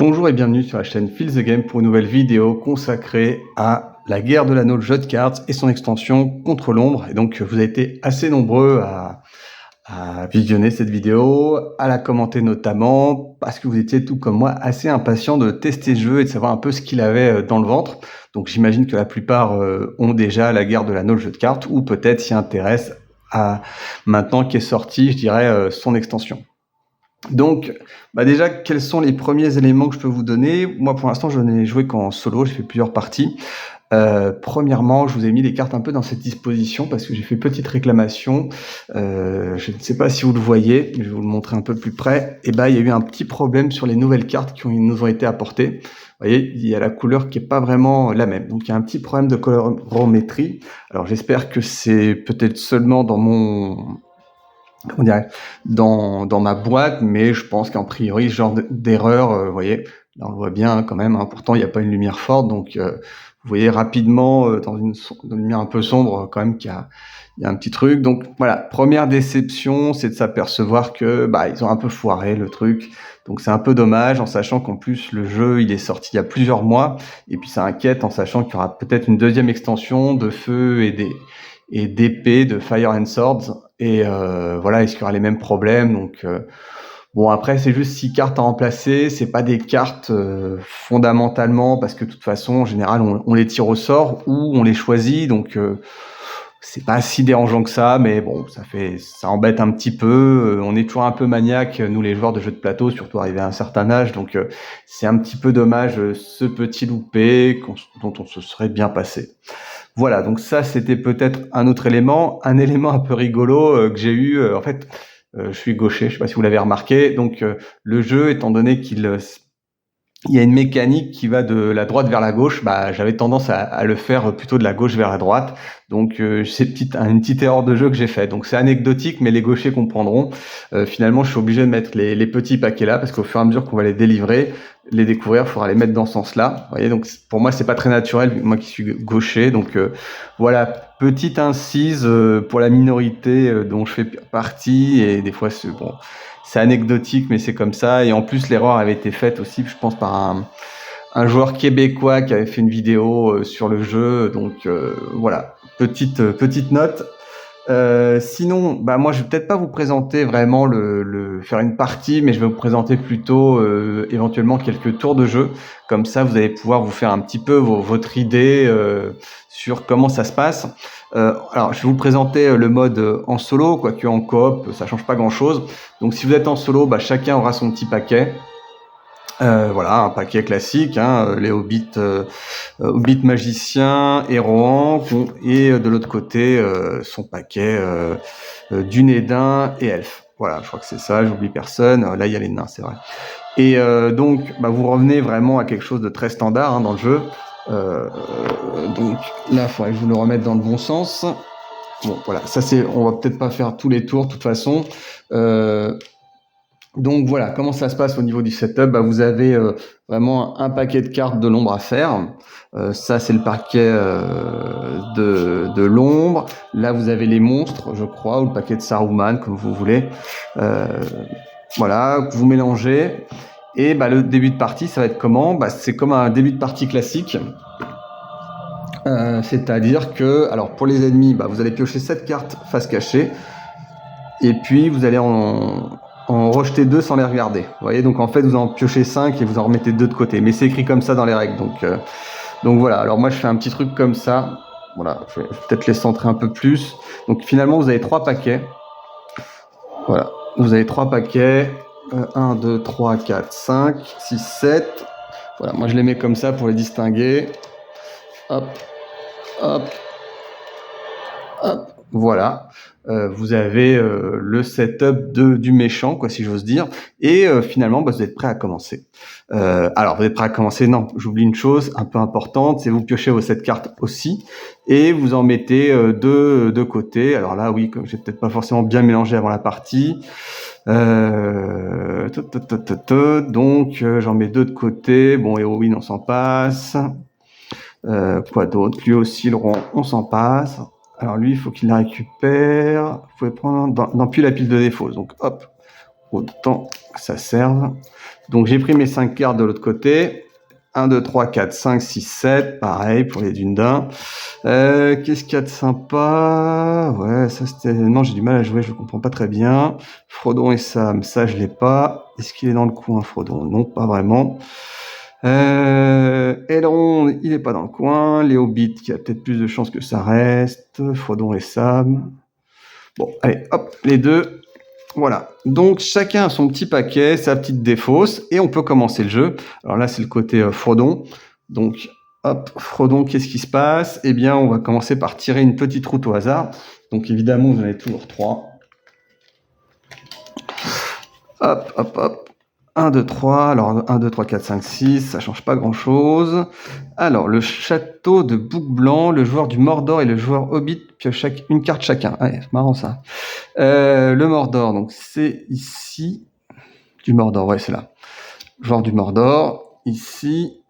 Bonjour et bienvenue sur la chaîne Feel the Game pour une nouvelle vidéo consacrée à la guerre de l'anneau, le jeu de cartes et son extension Contre l'ombre. Et donc vous avez été assez nombreux à visionner cette vidéo, à la commenter notamment, parce que vous étiez tout comme moi assez impatients de tester le jeu et de savoir un peu ce qu'il avait dans le ventre. Donc j'imagine que la plupart ont déjà la guerre de l'anneau, le jeu de cartes, ou peut-être s'y intéressent à maintenant qu'est sorti, je dirais, son extension. Donc, déjà, quels sont les premiers éléments que je peux vous donner? Moi, pour l'instant, je n'ai joué qu'en solo, j'ai fait plusieurs parties. Premièrement, je vous ai mis les cartes un peu dans cette disposition parce que j'ai fait petite réclamation. Je ne sais pas si vous le voyez, mais je vais vous le montrer un peu plus près. Il y a eu un petit problème sur les nouvelles cartes qui nous ont été apportées. Vous voyez, il y a la couleur qui est pas vraiment la même. Donc, il y a un petit problème de colorimétrie. Alors, j'espère que c'est peut-être seulement dans mon comment dirais dans ma boîte, mais je pense qu'en priori, ce genre d'erreur, vous voyez, là on le voit bien quand même, hein, pourtant il n'y a pas une lumière forte, donc vous voyez rapidement dans une lumière un peu sombre quand même qu'il y a un petit truc. Donc voilà, première déception, c'est de s'apercevoir que ils ont un peu foiré le truc. Donc c'est un peu dommage, en sachant qu'en plus le jeu il est sorti il y a plusieurs mois, et puis ça inquiète en sachant qu'il y aura peut-être une deuxième extension de feu et d'épée, de Fire and Swords, et voilà, est-ce qu'il y aura les mêmes problèmes? Donc bon, après c'est juste 6 cartes à remplacer, c'est pas des cartes fondamentalement, parce que de toute façon en général on les tire au sort ou on les choisit, donc c'est pas si dérangeant que ça, mais bon, ça embête un petit peu. On est toujours un peu maniaque, nous les joueurs de jeux de plateau, surtout arrivés à un certain âge, donc c'est un petit peu dommage ce petit loupé dont on se serait bien passé. Voilà, donc ça c'était peut-être un autre élément. Un élément un peu rigolo que j'ai eu, en fait, je suis gaucher, je sais pas si vous l'avez remarqué, donc le jeu, étant donné il y a une mécanique qui va de la droite vers la gauche, j'avais tendance à le faire plutôt de la gauche vers la droite. Donc c'est une petite erreur de jeu que j'ai fait. Donc c'est anecdotique, mais les gauchers comprendront. Finalement, je suis obligé de mettre les petits paquets là, parce qu'au fur et à mesure qu'on va les délivrer, les découvrir, il faudra les mettre dans ce sens-là. Vous voyez, donc pour moi, c'est pas très naturel, moi qui suis gaucher. Donc voilà, petite incise pour la minorité dont je fais partie, et des fois c'est anecdotique, mais c'est comme ça. Et en plus, l'erreur avait été faite aussi, je pense, par un joueur québécois qui avait fait une vidéo sur le jeu. Donc voilà, petite note. Sinon, moi, je vais peut-être pas vous présenter vraiment faire une partie, mais je vais vous présenter plutôt éventuellement quelques tours de jeu. Comme ça, vous allez pouvoir vous faire un petit peu votre idée sur comment ça se passe. Alors, je vais vous présenter le mode en solo, quoique en coop, ça change pas grand-chose. Donc, si vous êtes en solo, chacun aura son petit paquet. Voilà, un paquet classique, hein, les hobbits magiciens et Rohan, et de l'autre côté son paquet Dunédain et elfes. Voilà, je crois que c'est ça, j'oublie personne. Là, il y a les nains, c'est vrai. Et donc, vous revenez vraiment à quelque chose de très standard dans le jeu. Donc là, il faudrait que je vous le remette dans le bon sens. Bon, voilà, on va peut-être pas faire tous les tours de toute façon. Donc voilà, comment ça se passe au niveau du setup? Vous avez vraiment un paquet de cartes de l'ombre à faire. Ça, c'est le paquet de l'ombre. Là, vous avez les monstres, je crois, ou le paquet de Saruman, comme vous voulez. Voilà, vous mélangez. Et le début de partie, ça va être comment? C'est comme un début de partie classique. C'est-à-dire que, alors pour les ennemis, vous allez piocher 7 cartes face cachée. Et puis, vous allez en rejeter 2 sans les regarder. Vous voyez, donc en fait, vous en piochez 5 et vous en remettez 2 de côté. Mais c'est écrit comme ça dans les règles. Donc voilà, alors moi, je fais un petit truc comme ça. Voilà, je vais peut-être les centrer un peu plus. Donc finalement, vous avez 3 paquets. Voilà, vous avez 3 paquets. 1, 2, 3, 4, 5, 6, 7. Voilà, moi, je les mets comme ça pour les distinguer. Hop, hop, hop. Voilà, vous avez le setup du méchant, quoi, si j'ose dire, et finalement, vous êtes prêt à commencer. Alors, vous êtes prêt à commencer? Non, j'oublie une chose un peu importante, c'est vous piochez vos 7 cartes aussi, et vous en mettez 2 de côté. Alors là, oui, comme j'ai peut-être pas forcément bien mélangé avant la partie. Donc, j'en mets 2 de côté. Bon, Eowyn, on s'en passe. Quoi d'autre? Lui aussi, le rond, on s'en passe. Alors lui, il faut qu'il la récupère. Vous pouvez prendre dans puis la pile de défaut. Donc hop, autant que ça serve. Donc j'ai pris mes 5 cartes de l'autre côté. 1, 2, 3, 4, 5, 6, 7. Pareil pour les dunes d'un. Qu'est-ce qu'il y a de sympa? Ouais, ça c'était... Non, j'ai du mal à jouer, je comprends pas très bien. Frodon et Sam, ça je l'ai pas. Est-ce qu'il est dans le coin, Frodon? Non, pas vraiment. Elrond, il est pas dans le coin. Les Hobbits, qui a peut-être plus de chances que ça reste. Frodon et Sam. Bon, allez, hop, les deux. Voilà. Donc, chacun a son petit paquet, sa petite défausse, et on peut commencer le jeu. Alors là, c'est le côté Frodon. Donc, hop, Frodon, qu'est-ce qui se passe? Eh bien, on va commencer par tirer une petite route au hasard. Donc, évidemment, vous en avez toujours 3. Hop, hop, hop. 1, 2, 3. Alors, 1, 2, 3, 4, 5, 6. Ça change pas grand-chose. Alors, le château de Bouc-Blanc, le joueur du Mordor et le joueur Hobbit piochent une carte chacun. Ouais, c'est marrant ça. Le Mordor, donc c'est ici. Du Mordor, ouais, c'est là. Joueur du Mordor, ici.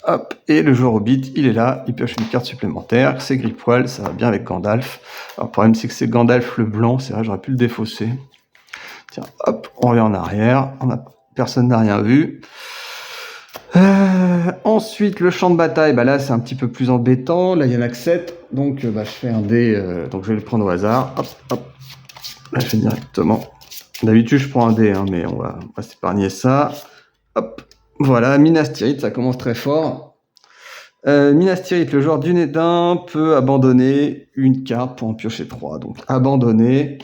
Hop, et le joueur Hobbit, il est là, il pioche une carte supplémentaire. C'est Gripoil, ça va bien avec Gandalf. Alors, le problème, c'est que c'est Gandalf le blanc, c'est vrai, j'aurais pu le défausser. Tiens, hop, on revient en arrière. Personne n'a rien vu. Ensuite, le champ de bataille, bah là, c'est un petit peu plus embêtant. Là, il y en a que 7. Donc, je fais un dé. Donc, je vais le prendre au hasard. Hop, hop. Là, je fais directement. D'habitude, je prends un dé, hein, mais on va s'épargner ça. Hop. Voilà, Minas Tirith, ça commence très fort. Minas Tirith, le joueur du Nédin peut abandonner une carte pour en piocher 3. Donc, abandonner.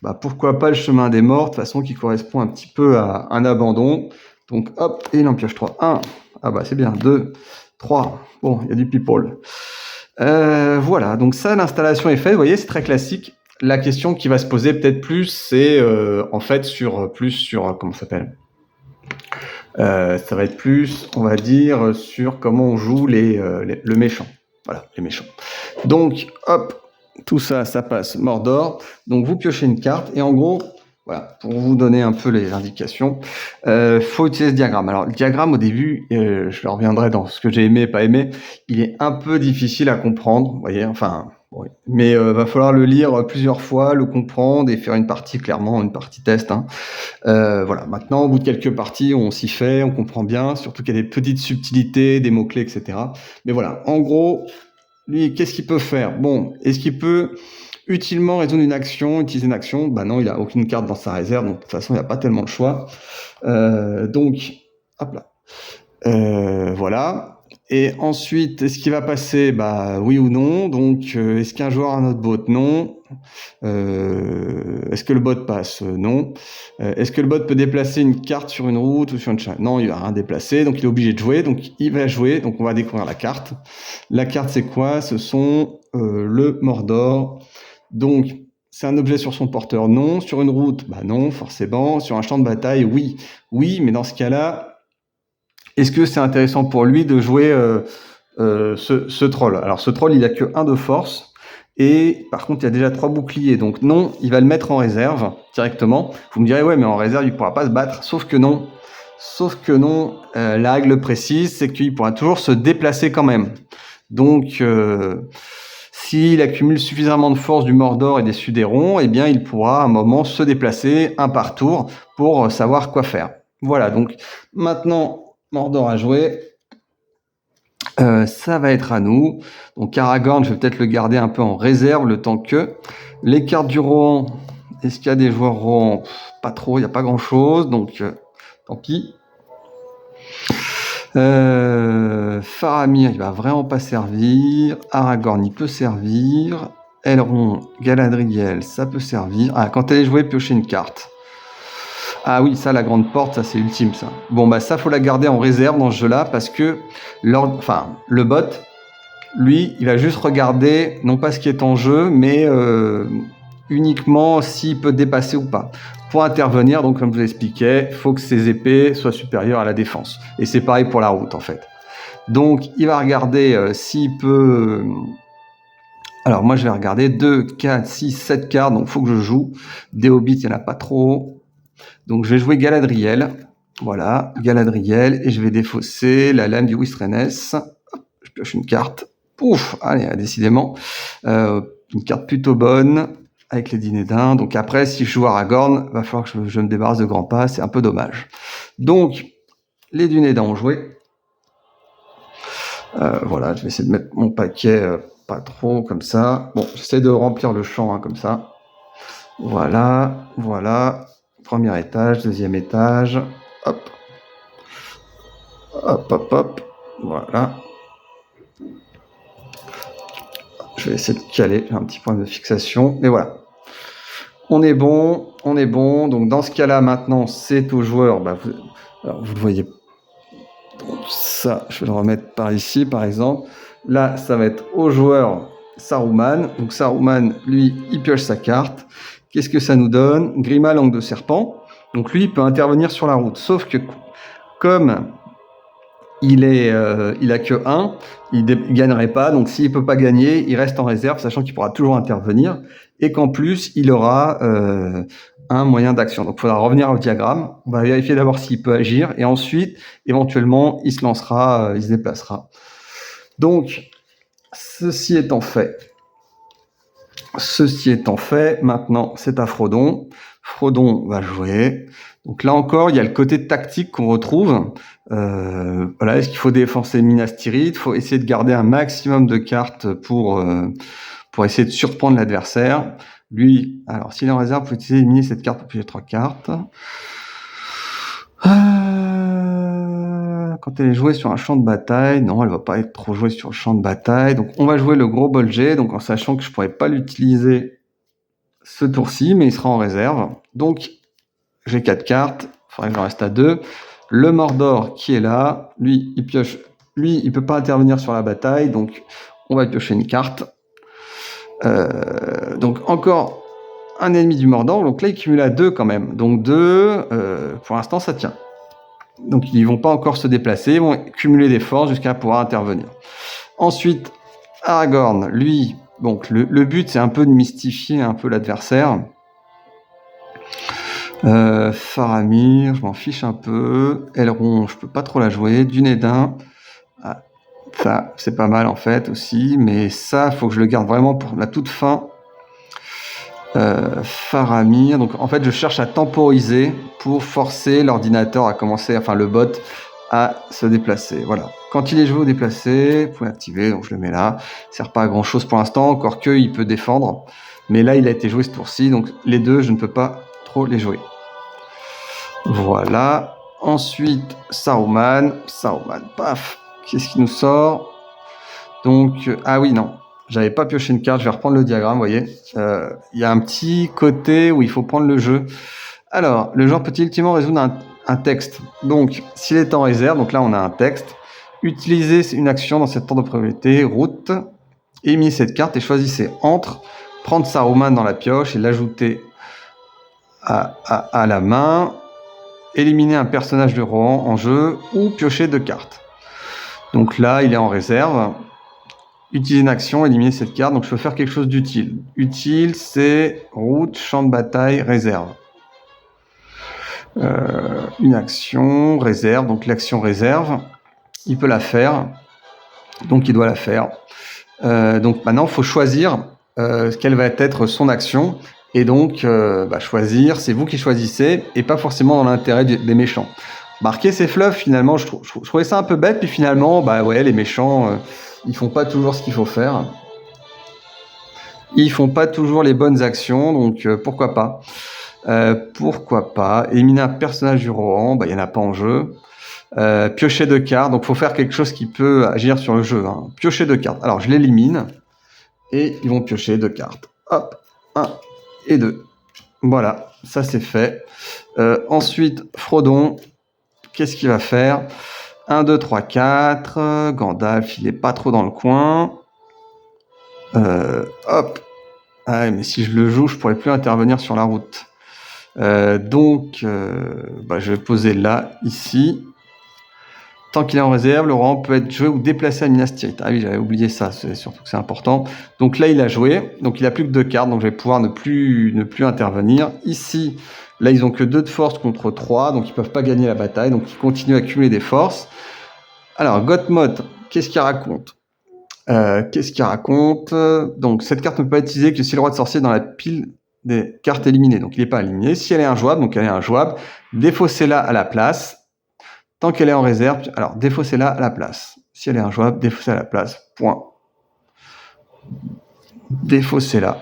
Bah, pourquoi pas le chemin des morts, de toute façon, qui correspond un petit peu à un abandon. Donc, hop, et il en pioche 3. 1. Ah bah, c'est bien. 2, 3. Bon, il y a du people. Voilà, donc ça, l'installation est faite. Vous voyez, c'est très classique. La question qui va se poser peut-être plus, c'est en fait sur comment ça s'appelle ça va être plus, on va dire, sur comment on joue le méchant. Voilà, les méchants. Donc, hop, tout ça, ça passe Mordor. Donc, vous piochez une carte et en gros, voilà, pour vous donner un peu les indications, faut utiliser ce diagramme. Alors, le diagramme, au début, je reviendrai dans ce que j'ai aimé et pas aimé, il est un peu difficile à comprendre, vous voyez, enfin... Oui. Mais va falloir le lire plusieurs fois, le comprendre et faire une partie, clairement, une partie test. Hein. Voilà. Maintenant, au bout de quelques parties, on s'y fait, on comprend bien, surtout qu'il y a des petites subtilités, des mots-clés, etc. Mais voilà, en gros, lui, qu'est-ce qu'il peut faire? Bon, est-ce qu'il peut utilement résoudre une action, utiliser une action? Bah non, il n'a aucune carte dans sa réserve, donc de toute façon, il n'y a pas tellement de choix. Donc, hop là. Voilà. Et ensuite, est-ce qu'il va passer? Bah oui ou non. Donc, est-ce qu'un joueur a un autre bot? Non. Est-ce que le bot passe? Non. Est-ce que le bot peut déplacer une carte sur une route ou sur une chaîne? Non, il va rien déplacer, donc il est obligé de jouer. Donc il va jouer. Donc on va découvrir la carte. La carte, c'est quoi? Ce sont le Mordor. Donc c'est un objet sur son porteur? Non. Sur une route? Bah non, forcément. Sur un champ de bataille? Oui. Oui, mais dans ce cas-là, est-ce que c'est intéressant pour lui de jouer ce troll? Alors ce troll, il a que 1 de force, et par contre, il y a déjà 3 boucliers, donc non, il va le mettre en réserve directement. Vous me direz, ouais, mais en réserve, il ne pourra pas se battre, sauf que non. La règle précise, c'est qu'il pourra toujours se déplacer quand même. Donc, s'il accumule suffisamment de force du Mordor et des Sudérons, eh bien, il pourra à un moment se déplacer un par tour pour savoir quoi faire. Voilà, donc maintenant... Mordor à jouer. Ça va être à nous. Donc Aragorn, je vais peut-être le garder un peu en réserve le temps que. Les cartes du Rohan, est-ce qu'il y a des joueurs Rohan? Pas trop, il n'y a pas grand-chose, donc tant pis. Faramir, il va vraiment pas servir. Aragorn, il peut servir. Elrond, Galadriel, ça peut servir. Ah, quand elle est jouée, piocher une carte. Ah oui, ça, la grande porte, ça, c'est ultime, ça. Bon, bah ça, faut la garder en réserve dans ce jeu-là, parce que le bot, lui, il va juste regarder, non pas ce qui est en jeu, mais uniquement s'il peut dépasser ou pas. Pour intervenir, donc comme je vous l'expliquais, il faut que ses épées soient supérieures à la défense. Et c'est pareil pour la route, en fait. Donc, il va regarder s'il peut... Alors, moi, je vais regarder 2, 4, 6, 7 cartes, donc il faut que je joue. Des hobbits, il n'y en a pas trop. Donc, je vais jouer Galadriel. Voilà, Galadriel. Et je vais défausser la lame du Wistrenes. Je pioche une carte. Pouf, allez, décidément. Une carte plutôt bonne avec les dîners d'un. Donc après, si je joue Aragorn, va falloir que je me débarrasse de Grand Pas. C'est un peu dommage. Donc, les Dunédas ont joué. Voilà, je vais essayer de mettre mon paquet pas trop comme ça. Bon, j'essaie de remplir le champ hein, comme ça. Voilà, voilà. Premier étage, deuxième étage. Hop. Hop, hop, hop. Voilà. Je vais essayer de caler. J'ai un petit point de fixation. Mais voilà. On est bon, on est bon. Donc dans ce cas-là, maintenant, c'est au joueur. Bah, alors, vous le voyez. Donc ça, je vais le remettre par ici, par exemple. Là, ça va être au joueur Saruman. Donc Saruman, lui, il pioche sa carte. Qu'est-ce que ça nous donne? Grima, langue de serpent. Donc lui, il peut intervenir sur la route. Sauf que comme il a que 1, il ne gagnerait pas. Donc s'il ne peut pas gagner, il reste en réserve, sachant qu'il pourra toujours intervenir. Et qu'en plus, il aura un moyen d'action. Donc il faudra revenir au diagramme. On va vérifier d'abord s'il peut agir. Et ensuite, éventuellement, il se lancera, il se déplacera. Donc, ceci étant fait, maintenant, c'est à Frodon. Frodon va jouer. Donc là encore, il y a le côté tactique qu'on retrouve. Voilà, est-ce qu'il faut défoncer Minas Tirith? Il faut essayer de garder un maximum de cartes pour essayer de surprendre l'adversaire. Lui, alors s'il est en réserve, vous pouvez éliminer cette carte pour piger 3 cartes. Quand elle est jouée sur un champ de bataille, non, elle va pas être trop jouée sur le champ de bataille. Donc on va jouer le gros Bolger, donc en sachant que je pourrais pas l'utiliser ce tour-ci, mais il sera en réserve. Donc j'ai 4 cartes, il faudrait que j'en reste à 2. Le Mordor qui est là, lui, il pioche. Lui, il peut pas intervenir sur la bataille, donc on va piocher une carte. Donc encore un ennemi du Mordor, donc là il cumule à 2 quand même. Donc 2, pour l'instant ça tient. Donc ils vont pas encore se déplacer, ils vont cumuler des forces jusqu'à pouvoir intervenir. Ensuite, Aragorn, lui, donc le but c'est un peu de mystifier un peu l'adversaire. Faramir, je m'en fiche un peu. Elrond, je peux pas trop la jouer. Dunédain, ah, ça c'est pas mal en fait aussi, mais ça faut que je le garde vraiment pour la toute fin. Faramir, donc en fait je cherche à temporiser pour forcer l'ordinateur à commencer, enfin le bot à se déplacer. Voilà. Quand il est joué au déplacé, vous pouvez activer, donc je le mets là. Il sert pas à grand chose pour l'instant, encore que il peut défendre. Mais là il a été joué ce tour-ci, donc les deux je ne peux pas trop les jouer. Voilà. Ensuite, Saruman, paf. Qu'est-ce qui nous sort? Donc, ah oui, non. J'avais pas pioché une carte, je vais reprendre le diagramme, vous voyez. Il y a un petit côté où il faut prendre le jeu. Alors, le joueur peut-il ultimement résoudre un texte? Donc, s'il est en réserve, donc là on a un texte. Utilisez une action dans cette ordre de priorité, route. Éliminez cette carte et choisissez entre prendre Saruman dans la pioche et l'ajouter à la main, éliminer un personnage de Rohan en jeu ou piocher 2 cartes. Donc là, il est en réserve. Utiliser une action, éliminer cette carte. Donc je peux faire quelque chose d'utile. Utile, c'est route, champ de bataille, réserve. Une action, réserve. Donc l'action réserve, il peut la faire. Donc il doit la faire. Donc maintenant, il faut choisir quelle va être son action. Et donc, choisir, c'est vous qui choisissez, et pas forcément dans l'intérêt des méchants. Marquer ces fluffs, finalement, je trouvais ça un peu bête, puis finalement, les méchants, ils font pas toujours ce qu'il faut faire. Ils font pas toujours les bonnes actions, donc pourquoi pas. Pourquoi pas. Éliminer un personnage du Rohan, il y en a pas en jeu. Piocher 2 cartes, donc faut faire quelque chose qui peut agir sur le jeu. Hein. Piocher 2 cartes. Alors, je l'élimine, et ils vont piocher 2 cartes. Hop, 1 et 2. Voilà, ça c'est fait. Ensuite, Frodon, qu'est-ce qu'il va faire? 1, 2, 3, 4. Gandalf, il est pas trop dans le coin. Hop. Ah, mais si je le joue, je pourrais plus intervenir sur la route. Donc, je vais poser là, ici. Tant qu'il est en réserve, le Rohan peut être joué ou déplacé à Minas Tirith. Ah oui, j'avais oublié ça, c'est surtout que c'est important. Donc là, il a joué, donc il a plus que 2 cartes, donc je vais pouvoir ne plus intervenir. Ici, là, ils ont que 2 de force contre 3, donc ils peuvent pas gagner la bataille, donc ils continuent à accumuler des forces. Alors, Gothmog, qu'est-ce qu'il raconte? Donc, cette carte ne peut pas être utilisée que si le roi de sorcier est dans la pile des cartes éliminées. Donc, il n'est pas éliminé. Si elle est injouable, donc elle est injouable, défaussez-la à la place. Tant qu'elle est en réserve, alors défaussez-la à la place. Si elle est injouable, défaussez à la place. Point. Défaussez-la.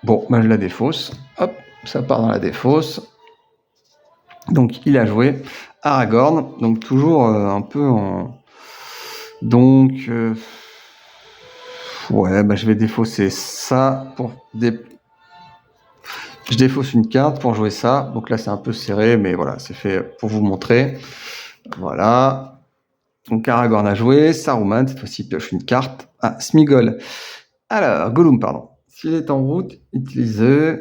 Bon, je la défausse. Hop, ça part dans la défausse. Donc, il a joué Aragorn. Donc, toujours un peu en... Donc, ouais, je vais défausser ça pour... Je défausse une carte pour jouer ça. Donc là, c'est un peu serré, mais voilà, c'est fait pour vous montrer. Voilà. Donc Aragorn a joué. Saruman, cette fois-ci, pioche une carte. Ah, Smigol. Alors, Gollum, pardon. S'il est en route, utilisez...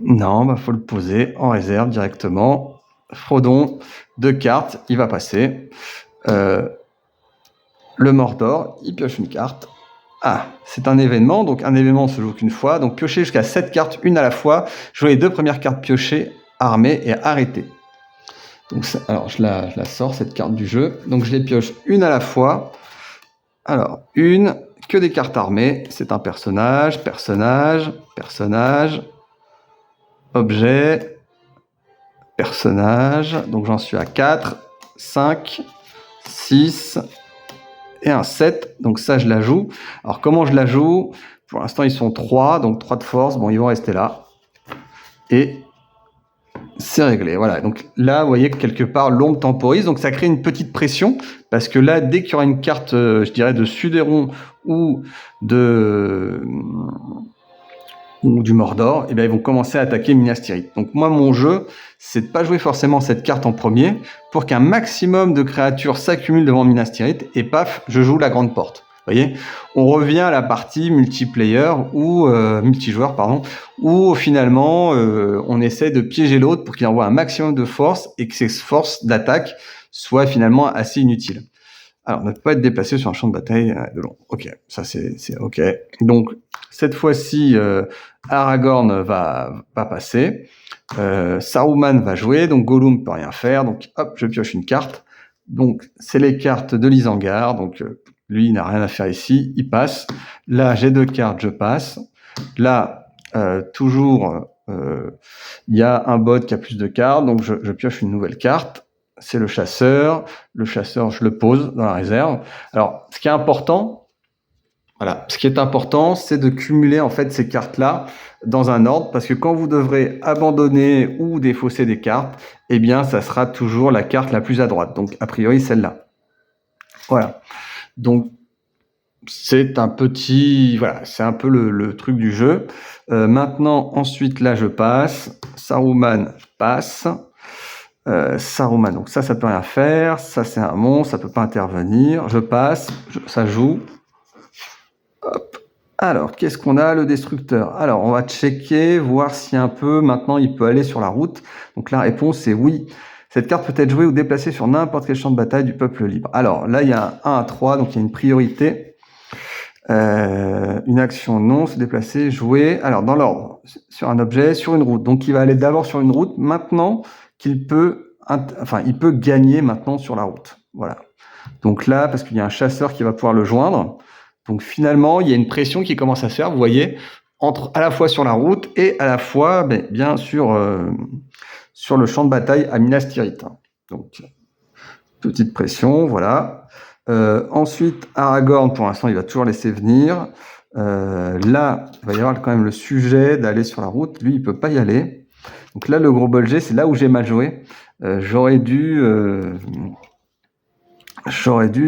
non, faut le poser en réserve directement. Frodon, 2 cartes, il va passer. Le Mordor, il pioche une carte. Ah, c'est un événement, donc un événement se joue qu'une fois. Donc piochez jusqu'à 7 cartes, une à la fois. Jouez les 2 premières cartes piochées, armées et arrêtez. Donc alors je la sors, cette carte du jeu. Donc je les pioche une à la fois. Alors, que des cartes armées. C'est un personnage, objet, personnage. Donc j'en suis à 4, 5, 6... et un 7, donc ça je la joue. Alors comment je la joue? Pour l'instant ils sont 3, donc 3 de force, bon ils vont rester là. Et c'est réglé, voilà. Donc là vous voyez que quelque part l'ombre temporise, donc ça crée une petite pression, parce que là dès qu'il y aura une carte, je dirais de Sudéron ou du Mordor, et bien ils vont commencer à attaquer Minas Tirith. Donc moi mon jeu, c'est de pas jouer forcément cette carte en premier, pour qu'un maximum de créatures s'accumulent devant Minas Tirith, et paf, je joue la grande porte. Vous voyez, on revient à la partie multiplayer ou multijoueur, pardon, où finalement on essaie de piéger l'autre pour qu'il envoie un maximum de force et que ses forces d'attaque soient finalement assez inutiles. Alors, ne peut pas être déplacé sur un champ de bataille de long. Ok, ça c'est ok. Donc, cette fois-ci, Aragorn va passer. Saruman va jouer, donc Gollum peut rien faire. Donc, hop, je pioche une carte. Donc, c'est les cartes de l'Isengard. Donc, lui, il n'a rien à faire ici. Il passe. Là, j'ai 2 cartes, je passe. Là, toujours, il y a un bot qui a plus de cartes. Donc, je pioche une nouvelle carte. C'est le chasseur. Le chasseur, je le pose dans la réserve. Alors, ce qui est important, c'est de cumuler en fait ces cartes-là dans un ordre, parce que quand vous devrez abandonner ou défausser des cartes, eh bien, ça sera toujours la carte la plus à droite. Donc, a priori, celle-là. Voilà. Donc, c'est un petit... Voilà, c'est un peu le truc du jeu. Maintenant, ensuite, là, je passe. Saruman passe. Saruman, donc ça peut rien faire. Ça, c'est un monstre, ça peut pas intervenir. Je passe, ça joue. Hop. Alors, qu'est-ce qu'on a? Le destructeur. Alors, on va checker, voir si un peu, maintenant, il peut aller sur la route. Donc, la réponse est oui. Cette carte peut être jouée ou déplacée sur n'importe quel champ de bataille du peuple libre. Alors, là, il y a un 1 à 3, donc il y a une priorité. Une action non, se déplacer, jouer. Alors, dans l'ordre, sur un objet, sur une route. Donc, il va aller d'abord sur une route. Maintenant qu'il peut, il peut gagner maintenant sur la route. Voilà. Donc là, parce qu'il y a un chasseur qui va pouvoir le joindre. Donc finalement, il y a une pression qui commence à se faire, vous voyez, à la fois sur la route et à la fois, bien sûr, sur le champ de bataille à Minas Tirith. Donc, petite pression, voilà. Ensuite, Aragorn, pour l'instant, il va toujours laisser venir. Là, il va y avoir quand même le sujet d'aller sur la route. Lui, il peut pas y aller. Donc là, le gros bolger, c'est là où j'ai mal joué. J'aurais dû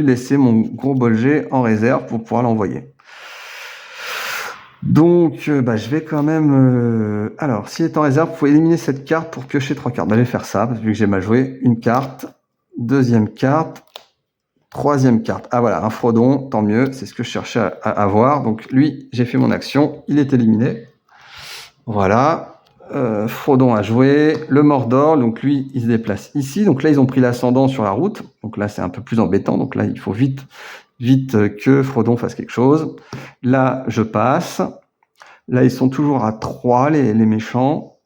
laisser mon gros bolger en réserve pour pouvoir l'envoyer. Donc, je vais quand même... alors, s'il est en réserve, vous pouvez éliminer cette carte pour piocher 3 cartes. Je vais faire ça, parce que vu que j'ai mal joué. Une carte, deuxième carte, troisième carte. Ah voilà, un Frodon, tant mieux, c'est ce que je cherchais à avoir. Donc lui, j'ai fait mon action, il est éliminé. Voilà. Frodon a joué, le Mordor, donc lui il se déplace ici, donc là ils ont pris l'ascendant sur la route, donc là c'est un peu plus embêtant, donc là il faut vite que Frodon fasse quelque chose. Là je passe, là ils sont toujours à 3 les méchants,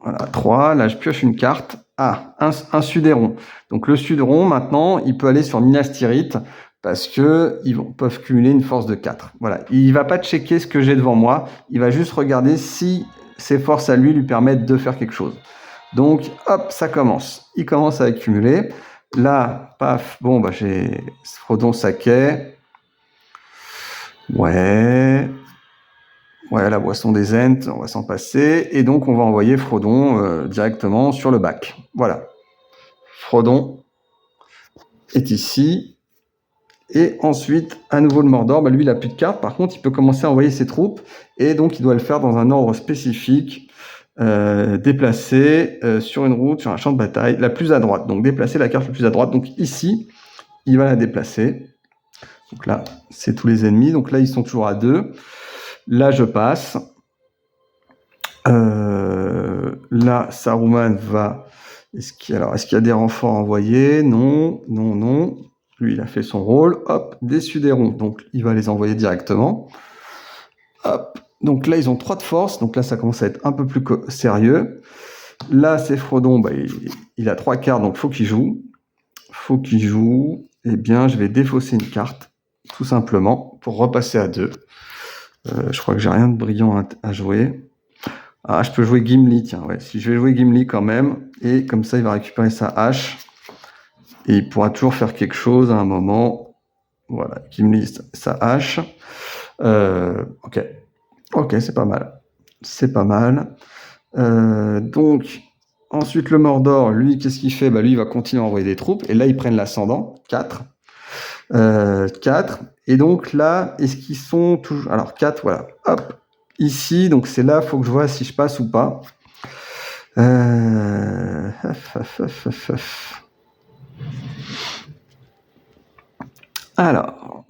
voilà 3, là je pioche une carte, un Sudéron, donc le Sudéron maintenant il peut aller sur Minas Tirith, parce que peuvent cumuler une force de 4, voilà, il va pas checker ce que j'ai devant moi, il va juste regarder si ses forces à lui permettent de faire quelque chose. Donc, hop, ça commence. Il commence à accumuler. Là, paf, bon, bah, j'ai Frodon Saké. Ouais, la boisson des Ents, on va s'en passer. Et donc, on va envoyer Frodon directement sur le bac. Voilà. Frodon est ici. Et ensuite, à nouveau le Mordor, bah, lui, il n'a plus de cartes. Par contre, il peut commencer à envoyer ses troupes. Et donc, il doit le faire dans un ordre spécifique. Déplacer sur une route, sur un champ de bataille, la plus à droite. Donc, déplacer la carte la plus à droite. Donc, ici, il va la déplacer. Donc là, c'est tous les ennemis. Donc là, ils sont toujours à 2. Là, je passe. Là, Saruman va... Est-ce qu'il y a des renforts envoyés? Non. Lui, il a fait son rôle. Hop, Décidérons. Donc, il va les envoyer directement. Hop. Donc là, ils ont 3 de force. Donc là, ça commence à être un peu plus sérieux. Là, c'est Frodon. Bah, il a 3 cartes, donc faut qu'il joue. Eh bien, je vais défausser une carte, tout simplement, pour repasser à 2. Je crois que j'ai rien de brillant à jouer. Ah, je peux jouer Gimli, tiens, ouais. Si je vais jouer Gimli quand même, et comme ça, il va récupérer sa hache, et il pourra toujours faire quelque chose à un moment. Voilà, Gimli, sa hache. Ok, c'est pas mal. Donc, ensuite, le Mordor, lui, qu'est-ce qu'il fait? Bah, lui, il va continuer à envoyer des troupes, et là, ils prennent l'ascendant, 4. 4. Et donc là, est-ce qu'ils sont toujours... Alors, 4, voilà. Hop. Ici, donc c'est là, il faut que je vois si je passe ou pas. Alors.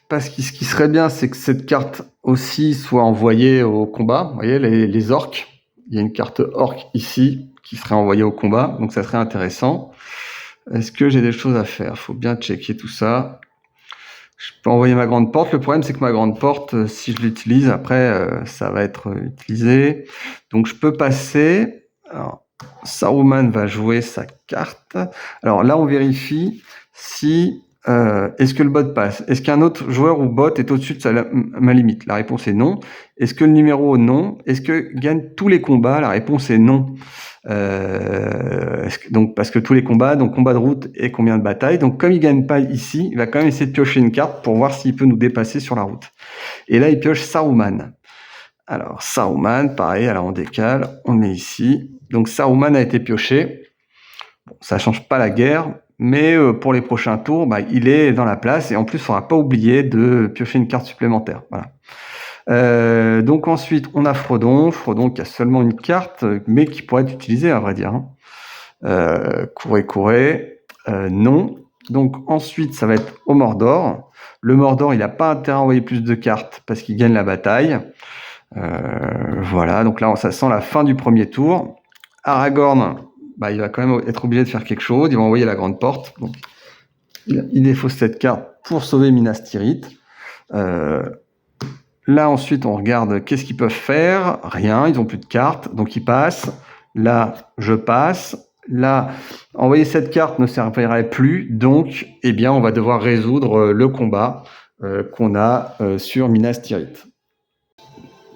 Parce que ce qui serait bien, c'est que cette carte aussi soit envoyée au combat. Vous voyez, les orques. Il y a une carte orque ici qui serait envoyée au combat, donc ça serait intéressant. Est-ce que j'ai des choses à faire? Il faut bien checker tout ça. Je peux envoyer ma grande porte. Le problème, c'est que ma grande porte, si je l'utilise, après, ça va être utilisé. Donc, je peux passer. Alors, Saruman va jouer sa carte. Alors là, on vérifie si... est-ce que le bot passe? Est-ce qu'un autre joueur ou bot est au-dessus de ma limite? La réponse est non. Est-ce que le numéro non? Est-ce que gagne tous les combats? La réponse est non. Donc parce que tous les combats, donc combat de route et combien de batailles. Donc comme il gagne pas ici, il va quand même essayer de piocher une carte pour voir s'il peut nous dépasser sur la route. Et là, il pioche Saruman. Alors Saruman, pareil. Alors on décale, on est ici. Donc Saruman a été pioché. Bon, ça change pas la guerre, mais pour les prochains tours, bah, il est dans la place et en plus, il faudra pas oublier de piocher une carte supplémentaire. Voilà. Donc ensuite, on a Frodon qui a seulement une carte, mais qui pourrait être utilisée, à vrai dire. Courez, non. Donc ensuite, ça va être au Mordor. Le Mordor, il n'a pas intérêt à envoyer plus de cartes parce qu'il gagne la bataille. Voilà, donc là, ça sent la fin du premier tour. Aragorn, bah, il va quand même être obligé de faire quelque chose. Il va envoyer la grande porte. Donc, il défausse cette carte pour sauver Minas Tirith. Là, ensuite, on regarde qu'est-ce qu'ils peuvent faire. Rien, ils n'ont plus de cartes, donc ils passent. Là, je passe. Là, envoyer cette carte ne servirait plus, donc, eh bien, on va devoir résoudre le combat qu'on a sur Minas Tirith.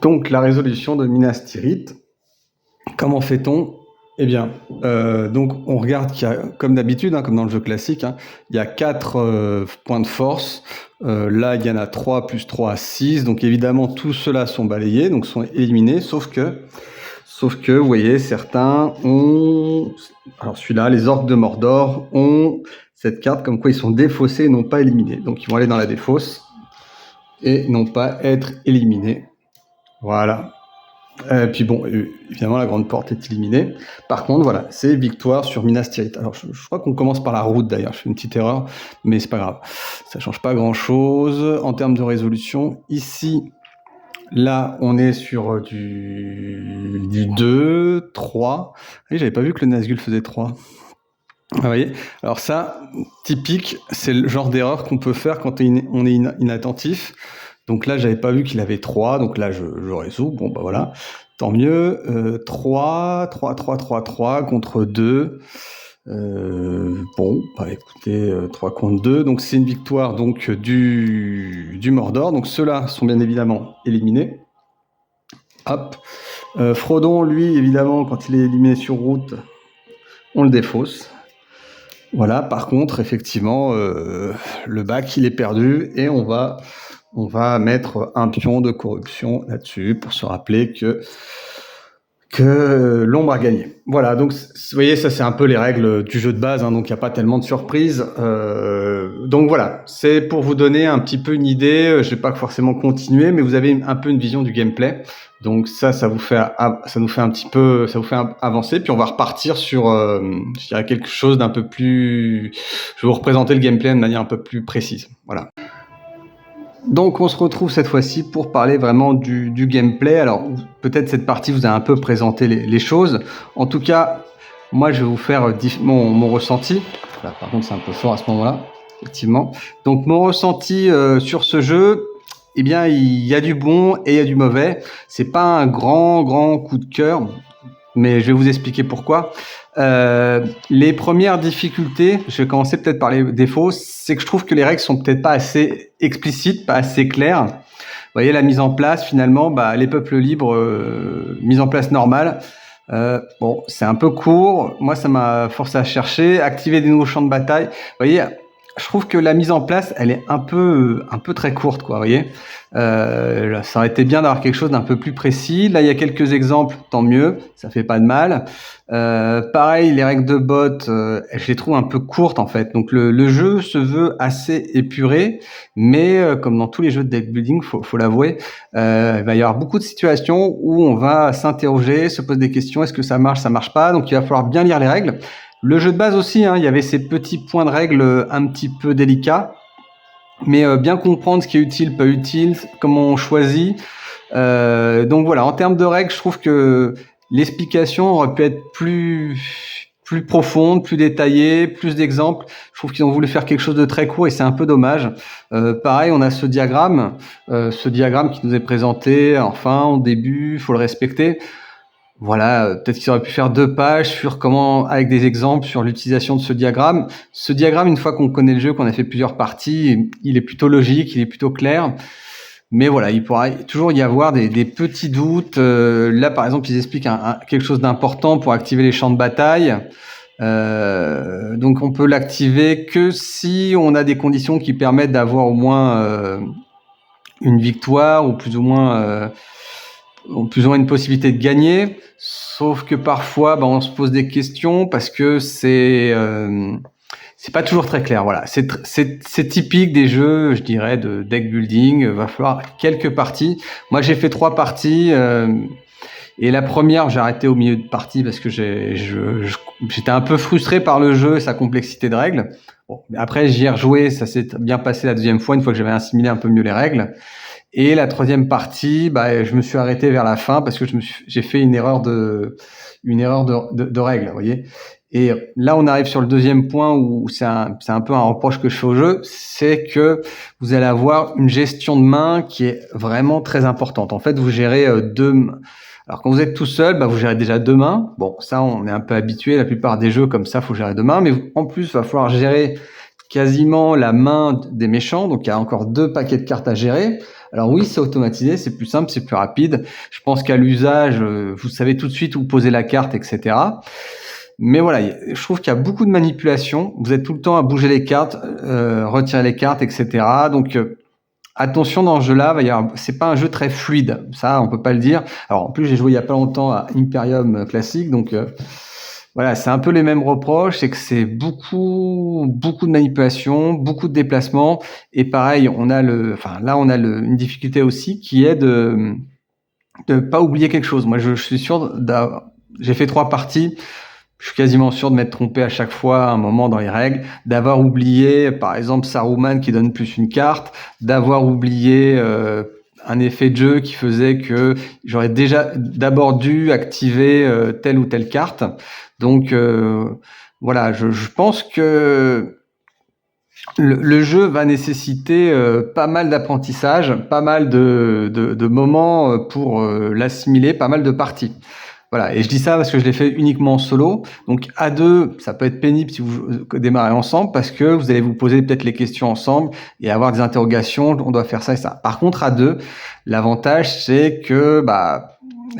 Donc, la résolution de Minas Tirith, comment fait-on? Eh bien, donc on regarde qu'il y a, comme d'habitude, comme dans le jeu classique, il y a 4 points de force. Là, il y en a 3 plus 3, 6. Donc évidemment, tous ceux-là sont balayés, donc sont éliminés, sauf que, vous voyez, certains ont... Alors celui-là, les orques de Mordor, ont cette carte comme quoi ils sont défaussés et non pas éliminés. Donc ils vont aller dans la défausse et non pas être éliminés. Voilà. Puis bon, évidemment, la grande porte est éliminée. Par contre, voilà, c'est victoire sur Minas Tirith. Alors, je crois qu'on commence par la route, d'ailleurs. Je fais une petite erreur, mais c'est pas grave. Ça change pas grand-chose. En termes de résolution, ici, là, on est sur du 2, 3. Ah, j'avais pas vu que le Nazgûl faisait 3. Vous voyez? Alors ça, typique, c'est le genre d'erreur qu'on peut faire quand on est inattentif. Donc là, j'avais pas vu qu'il avait 3, donc là, je résous. Bon, bah voilà, tant mieux. 3 contre 2. Bon, bah écoutez, 3 contre 2, donc c'est une victoire donc du Mordor. Donc ceux-là sont bien évidemment éliminés. Hop. Frodon, lui, évidemment, quand il est éliminé sur route, on le défausse. Voilà, par contre, effectivement, le bac, il est perdu et on va mettre un pion de corruption là-dessus pour se rappeler que l'ombre a gagné. Voilà, donc vous voyez, ça c'est un peu les règles du jeu de base, hein, donc il n'y a pas tellement de surprises. Donc voilà, c'est pour vous donner un petit peu une idée. Je vais pas forcément continuer, mais vous avez un peu une vision du gameplay. Donc ça nous fait un petit peu, ça vous fait avancer. Puis on va repartir sur, je dirais quelque chose d'un peu plus. Je vais vous représenter le gameplay de manière un peu plus précise. Voilà. Donc on se retrouve cette fois-ci pour parler vraiment du gameplay. Alors peut-être cette partie vous a un peu présenté les choses. En tout cas, moi je vais vous faire mon ressenti. Là, par contre c'est un peu fort à ce moment-là, effectivement. Donc mon ressenti sur ce jeu, eh bien il y a du bon et il y a du mauvais. C'est pas un grand coup de cœur, mais je vais vous expliquer pourquoi. Les premières difficultés, je vais commencer peut-être par les défauts, c'est que je trouve que les règles sont peut-être pas assez explicites, pas assez claires. Vous voyez, la mise en place, finalement, les peuples libres, mise en place normale. Bon, c'est un peu court. Moi, ça m'a forcé à chercher, activer des nouveaux champs de bataille. Vous voyez, je trouve que la mise en place, elle est un peu très courte, quoi. Vous voyez, ça aurait été bien d'avoir quelque chose d'un peu plus précis. Là, il y a quelques exemples, tant mieux, ça fait pas de mal. Pareil, les règles de bot, je les trouve un peu courtes en fait. Donc le jeu se veut assez épuré, mais comme dans tous les jeux de deck building, faut l'avouer, il va y avoir beaucoup de situations où on va s'interroger, se poser des questions. Est-ce que ça marche pas? Donc il va falloir bien lire les règles. Le jeu de base aussi, hein, il y avait ces petits points de règles un petit peu délicats, mais bien comprendre ce qui est utile, pas utile, comment on choisit. Donc voilà, en termes de règles, je trouve que l'explication aurait pu être plus profonde, plus détaillée, plus d'exemples. Je trouve qu'ils ont voulu faire quelque chose de très court et c'est un peu dommage. Pareil, on a ce diagramme qui nous est présenté, enfin, au début, faut le respecter. Voilà, peut-être qu'ils auraient pu faire 2 pages sur comment, avec des exemples sur l'utilisation de ce diagramme. Ce diagramme, une fois qu'on connaît le jeu, qu'on a fait plusieurs parties, il est plutôt logique, il est plutôt clair. Mais voilà, il pourra toujours y avoir des petits doutes. Là, par exemple, ils expliquent quelque chose d'important pour activer les champs de bataille. Donc, on peut l'activer que si on a des conditions qui permettent d'avoir au moins une victoire ou plus ou moins une possibilité de gagner. Sauf que parfois, on se pose des questions parce que c'est pas toujours très clair. Voilà, c'est typique des jeux, je dirais, de deck building. Va falloir quelques parties. Moi, j'ai fait 3 parties et la première, j'ai arrêté au milieu de partie parce que j'étais un peu frustré par le jeu et sa complexité de règles. Bon, après, j'y ai rejoué, ça s'est bien passé la deuxième fois, une fois que j'avais assimilé un peu mieux les règles. Et la troisième partie, je me suis arrêté vers la fin parce que j'ai fait une erreur de règle, vous voyez. Et là, on arrive sur le deuxième point où c'est un peu un reproche que je fais au jeu, c'est que vous allez avoir une gestion de main qui est vraiment très importante. En fait, vous gérez 2 mains. Alors, quand vous êtes tout seul, vous gérez déjà 2 mains. Bon, ça, on est un peu habitué. La plupart des jeux comme ça, faut gérer 2 mains. Mais en plus, il va falloir gérer quasiment la main des méchants. Donc, il y a encore 2 paquets de cartes à gérer. Alors oui, c'est automatisé, c'est plus simple, c'est plus rapide. Je pense qu'à l'usage, vous savez tout de suite où poser la carte, etc. Mais voilà, je trouve qu'il y a beaucoup de manipulation. Vous êtes tout le temps à bouger les cartes, retirer les cartes, etc. Donc attention dans ce jeu-là, c'est pas un jeu très fluide. Ça, on peut pas le dire. Alors en plus, j'ai joué il y a pas longtemps à Imperium classique, donc voilà, c'est un peu les mêmes reproches, c'est que c'est beaucoup de manipulation, beaucoup de déplacements, et pareil, on a une difficulté aussi qui est de pas oublier quelque chose. Moi, je suis sûr j'ai fait 3 parties, je suis quasiment sûr de m'être trompé à chaque fois à un moment dans les règles, d'avoir oublié, par exemple, Saruman qui donne plus une carte, d'avoir oublié un effet de jeu qui faisait que j'aurais déjà d'abord dû activer telle ou telle carte. Donc voilà, je pense que le jeu va nécessiter pas mal d'apprentissage, pas mal de moments pour l'assimiler, pas mal de parties. Voilà, et je dis ça parce que je l'ai fait uniquement en solo. Donc à deux, ça peut être pénible si vous démarrez ensemble parce que vous allez vous poser peut-être les questions ensemble et avoir des interrogations. On doit faire ça et ça. Par contre, à deux, l'avantage c'est que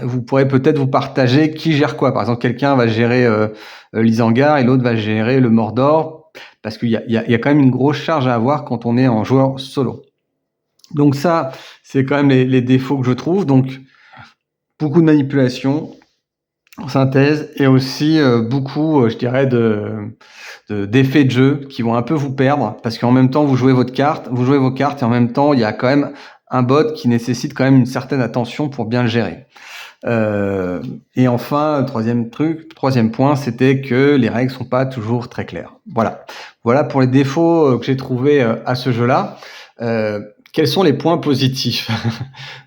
vous pourrez peut-être vous partager qui gère quoi. Par exemple, quelqu'un va gérer l'Isengard et l'autre va gérer le Mordor parce qu'il y a quand même une grosse charge à avoir quand on est en joueur solo. Donc ça, c'est quand même les défauts que je trouve. Donc beaucoup de manipulation en synthèse et aussi beaucoup, je dirais, d'effets de jeu qui vont un peu vous perdre parce qu'en même temps vous jouez vos cartes et en même temps il y a quand même un bot qui nécessite quand même une certaine attention pour bien le gérer. Et enfin, troisième point, c'était que les règles sont pas toujours très claires. Voilà pour les défauts que j'ai trouvés à ce jeu-là. Quels sont les points positifs?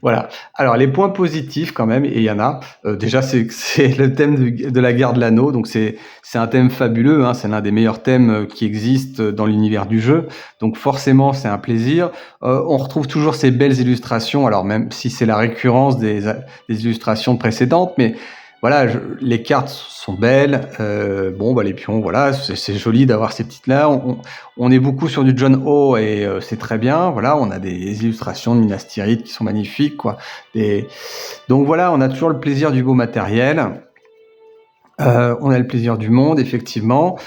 Voilà. Alors les points positifs quand même, et il y en a. Déjà c'est le thème de la guerre de l'anneau, donc c'est un thème fabuleux, hein, c'est l'un des meilleurs thèmes qui existent dans l'univers du jeu. Donc forcément c'est un plaisir. On retrouve toujours ces belles illustrations, alors même si c'est la récurrence des illustrations précédentes, mais voilà, les cartes sont belles. Les pions, voilà, c'est joli d'avoir ces petites là. On est beaucoup sur du John O et c'est très bien. Voilà, on a des illustrations de Minas Tirith qui sont magnifiques, quoi. Donc voilà, on a toujours le plaisir du beau matériel. On a le plaisir du monde, effectivement.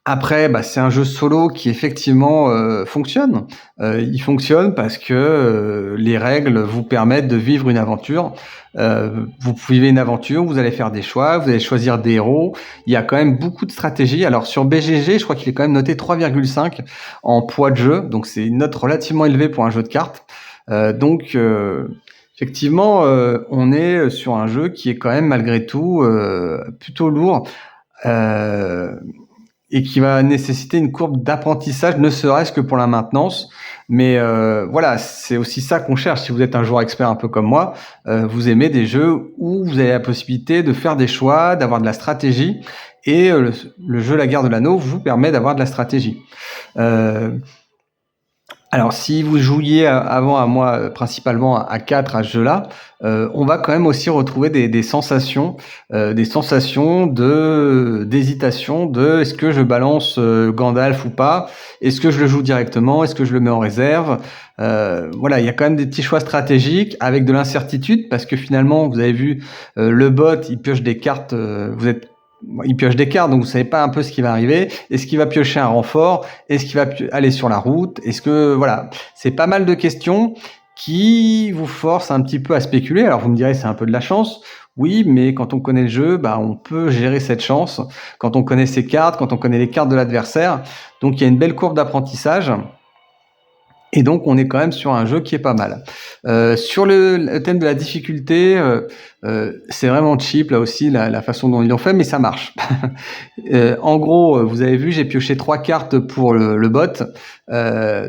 Après, c'est un jeu solo qui effectivement fonctionne. Il fonctionne parce que les règles vous permettent de vivre une aventure. Vous vivez une aventure, vous allez faire des choix, vous allez choisir des héros. Il y a quand même beaucoup de stratégies. Alors sur BGG, je crois qu'il est quand même noté 3,5 en poids de jeu. Donc c'est une note relativement élevée pour un jeu de cartes. Effectivement, on est sur un jeu qui est quand même malgré tout plutôt lourd. Et qui va nécessiter une courbe d'apprentissage, ne serait-ce que pour la maintenance. Mais voilà, c'est aussi ça qu'on cherche. Si vous êtes un joueur expert un peu comme moi, vous aimez des jeux où vous avez la possibilité de faire des choix, d'avoir de la stratégie, et le jeu La Guerre de l'Anneau vous permet d'avoir de la stratégie. Alors, si vous jouiez avant à moi principalement à 4 à ce jeu-là, on va quand même aussi retrouver des sensations d'hésitation, de est-ce que je balance Gandalf ou pas, est-ce que je le joue directement, est-ce que je le mets en réserve. Voilà, il y a quand même des petits choix stratégiques avec de l'incertitude parce que finalement, vous avez vu le bot, il pioche des cartes, il pioche des cartes, donc vous savez pas un peu ce qui va arriver. Est-ce qu'il va piocher un renfort? Est-ce qu'il va aller sur la route? Est-ce que voilà, c'est pas mal de questions qui vous forcent un petit peu à spéculer. Alors vous me direz c'est un peu de la chance. Oui, mais quand on connaît le jeu, on peut gérer cette chance. Quand on connaît ses cartes, quand on connaît les cartes de l'adversaire, donc il y a une belle courbe d'apprentissage. Et donc, on est quand même sur un jeu qui est pas mal. Sur le thème de la difficulté, c'est vraiment cheap, là aussi, la façon dont ils l'ont fait, mais ça marche. En gros, vous avez vu, j'ai pioché 3 cartes pour le bot,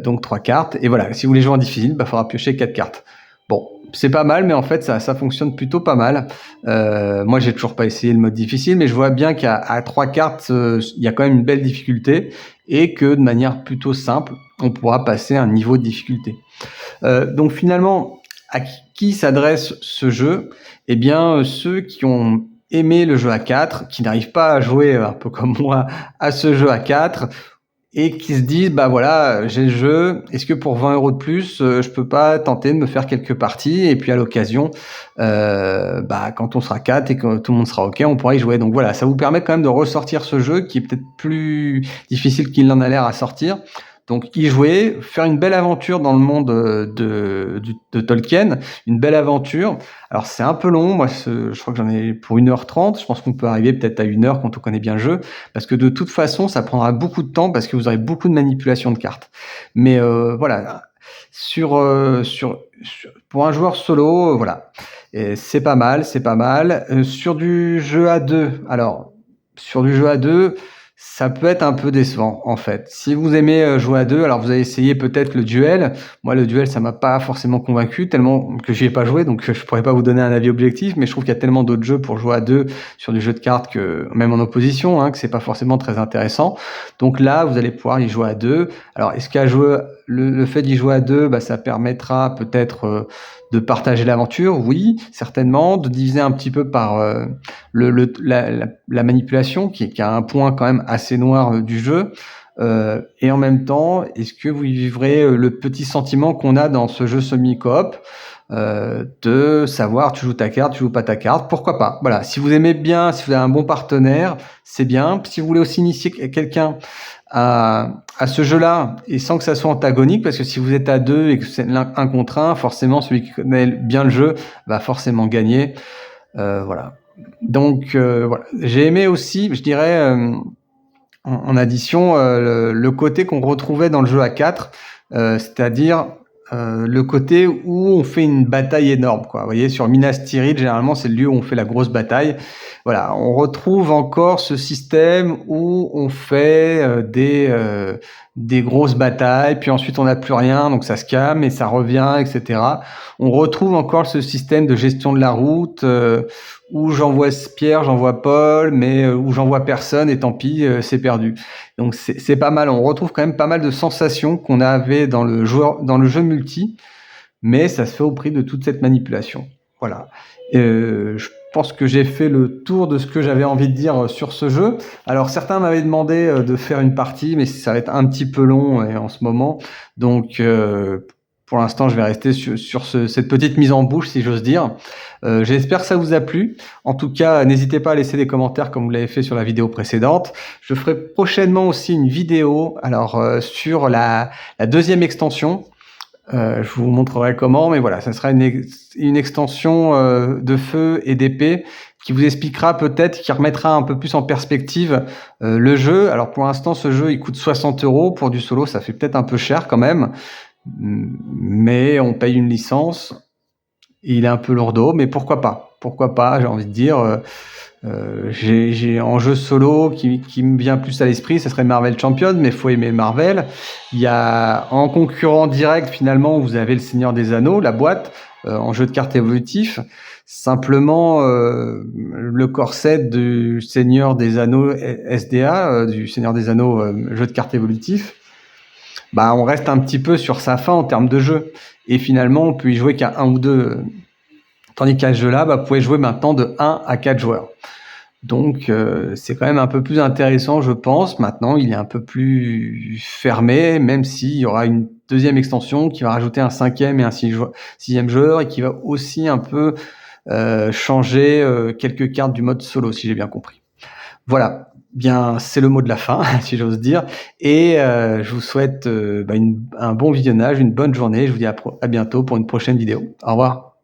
donc 3 cartes. Et voilà, si vous voulez jouer en difficile, il faudra piocher 4 cartes. Bon, c'est pas mal, mais en fait, ça fonctionne plutôt pas mal. Moi, j'ai toujours pas essayé le mode difficile, mais je vois bien qu'à 3 cartes, il y a quand même une belle difficulté et que de manière plutôt simple, on pourra passer un niveau de difficulté. Donc finalement, à qui s'adresse ce jeu? Eh bien, ceux qui ont aimé le jeu à 4, qui n'arrivent pas à jouer un peu comme moi à ce jeu à 4, et qui se disent voilà, j'ai le jeu, est-ce que pour 20 € de plus je peux pas tenter de me faire quelques parties, et puis à l'occasion quand on sera 4 et que tout le monde sera ok, on pourra y jouer. Donc voilà, ça vous permet quand même de ressortir ce jeu qui est peut-être plus difficile qu'il n'en a l'air à sortir. Donc y jouer, faire une belle aventure dans le monde de Tolkien, une belle aventure. Alors c'est un peu long, moi je crois que j'en ai pour 1h30, je pense qu'on peut arriver peut-être à 1h quand on connaît bien le jeu, parce que de toute façon ça prendra beaucoup de temps, parce que vous aurez beaucoup de manipulation de cartes. Mais voilà, pour un joueur solo, voilà, et c'est pas mal. Sur du jeu à 2, ça peut être un peu décevant, en fait. Si vous aimez jouer à 2, alors vous avez essayé peut-être le duel. Moi, le duel, ça m'a pas forcément convaincu, tellement que j'y ai pas joué, donc je pourrais pas vous donner un avis objectif, mais je trouve qu'il y a tellement d'autres jeux pour jouer à 2 sur du jeu de cartes, que même en opposition, que c'est pas forcément très intéressant. Donc là, vous allez pouvoir y jouer à 2. Alors, est-ce qu'à jouer le fait d'y jouer à deux, ça permettra peut-être de partager l'aventure, oui, certainement, de diviser un petit peu par la manipulation, qui a un point quand même assez noir du jeu. Et en même temps, est-ce que vous vivrez le petit sentiment qu'on a dans ce jeu semi-coop, de savoir tu joues ta carte, tu joues pas ta carte, pourquoi pas. Voilà, si vous aimez bien, si vous avez un bon partenaire, c'est bien. Si vous voulez aussi initier quelqu'un à ce jeu-là, et sans que ça soit antagonique, parce que si vous êtes à deux et que c'est un contre un, forcément celui qui connaît bien le jeu va forcément gagner. Voilà. Donc voilà, j'ai aimé aussi, je dirais, en addition, le côté qu'on retrouvait dans le jeu à 4, c'est-à-dire le côté où on fait une bataille énorme, quoi. Vous voyez, sur Minas Tirith, généralement, c'est le lieu où on fait la grosse bataille. Voilà, on retrouve encore ce système où on fait des grosses batailles, puis ensuite on n'a plus rien, donc ça se calme et ça revient, etc. On retrouve encore ce système de gestion de la route où j'envoie Pierre, j'envoie Paul, mais où j'envoie personne et tant pis, c'est perdu. Donc c'est pas mal. On retrouve quand même pas mal de sensations qu'on avait dans le jeu multi, mais ça se fait au prix de toute cette manipulation. Voilà. Je pense que j'ai fait le tour de ce que j'avais envie de dire sur ce jeu. Alors certains m'avaient demandé de faire une partie, mais ça va être un petit peu long en ce moment. Donc pour l'instant, je vais rester sur cette petite mise en bouche, si j'ose dire. J'espère que ça vous a plu. En tout cas, n'hésitez pas à laisser des commentaires comme vous l'avez fait sur la vidéo précédente. Je ferai prochainement aussi une vidéo sur la deuxième extension. Je vous montrerai comment, mais voilà, ça sera une extension de feu et d'épée qui vous expliquera peut-être, qui remettra un peu plus en perspective le jeu. Alors pour l'instant, ce jeu, il coûte 60 €. Pour du solo, ça fait peut-être un peu cher quand même, mais on paye une licence. Il est un peu lourdeau, mais pourquoi pas? Pourquoi pas, j'ai envie de dire. J'ai en jeu solo qui me vient plus à l'esprit, ce serait Marvel Champions, mais faut aimer Marvel. Il y a en concurrent direct, finalement, vous avez le Seigneur des Anneaux, la boîte, en jeu de cartes évolutif. Simplement, le corset du Seigneur des Anneaux SDA, du Seigneur des Anneaux jeu de cartes évolutif, on reste un petit peu sur sa fin en termes de jeu. Et finalement, on peut y jouer qu'à 1 ou 2. Tandis qu'à ce jeu-là, vous pouvez jouer maintenant de 1 à 4 joueurs. Donc, c'est quand même un peu plus intéressant, je pense. Maintenant, il est un peu plus fermé, même s'il y aura une deuxième extension qui va rajouter un 5e et un 6e joueur et qui va aussi un peu changer quelques cartes du mode solo, si j'ai bien compris. Voilà, bien, c'est le mot de la fin, si j'ose dire. Et je vous souhaite un bon visionnage, une bonne journée. Je vous dis à bientôt pour une prochaine vidéo. Au revoir.